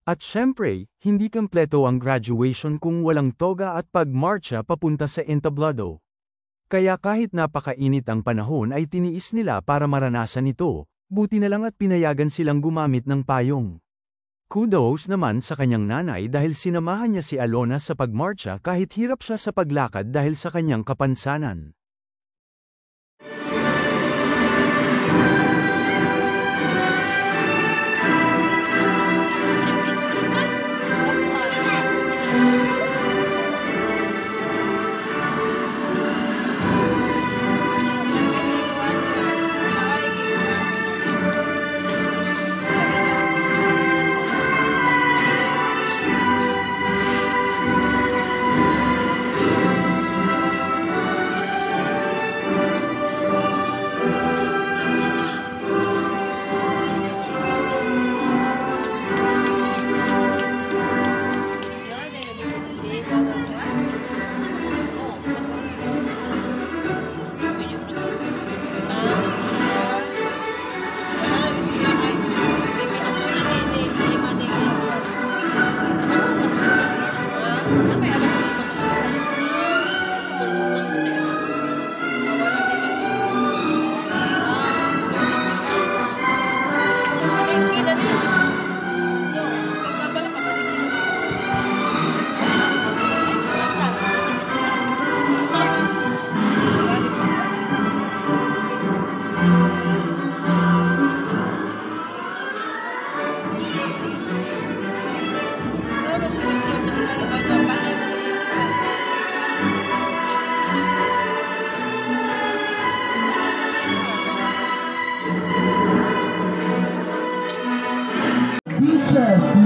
At syempre, hindi kompleto ang graduation kung walang toga at pagmarcha papunta sa entablado. Kaya kahit napakainit ang panahon ay tiniis nila para maranasan ito, buti na lang at pinayagan silang gumamit ng payong. Kudos naman sa kanyang nanay dahil sinamahan niya si Alona sa pagmarcha kahit hirap siya sa paglakad dahil sa kanyang kapansanan.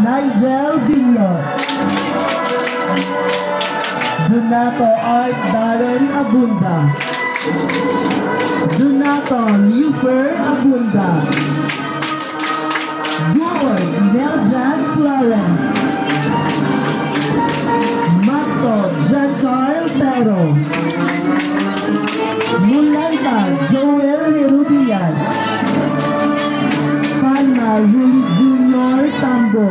Nigel Villar, Donato Art Darren Abunda, Donato Lufer Abunda, Boy Neljan Florence, Mato Giancarl Pero, Mulanta Joel Herudian, Palma Ruli Junior Tambo,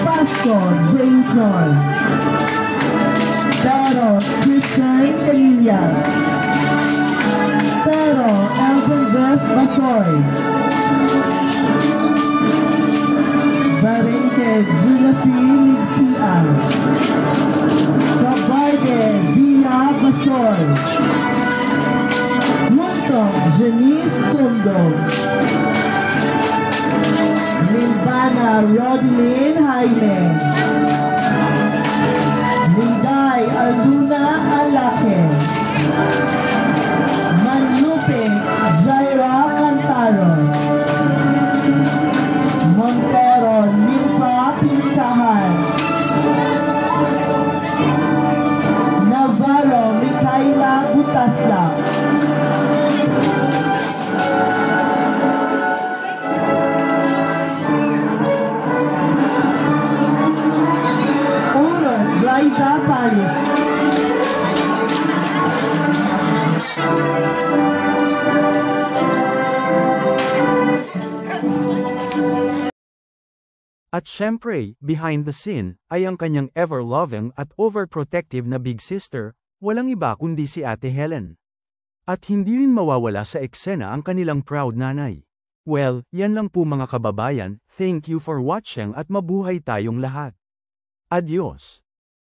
Pasco Jason, Pero Christian Emilia, Pero Elvin Beth Basoy, Barente Zulapi Ligsian, Cabarde Villa Basoy, Muntong Janice Tundo, Limbana Rodlin Jaime, Linday Alduna Alake, Manupe Jaira Cantaro, Montero Nimpa Pinsahan, Navarro Micaela Butasla, Liza Paris, At syempre, behind the scene, ay ang kanyang ever-loving at overprotective na big sister, walang iba kundi si Ate Helen. At hindi rin mawawala sa eksena ang kanilang proud nanay. Well, yan lang po mga kababayan, thank you for watching at mabuhay tayong lahat. Adios!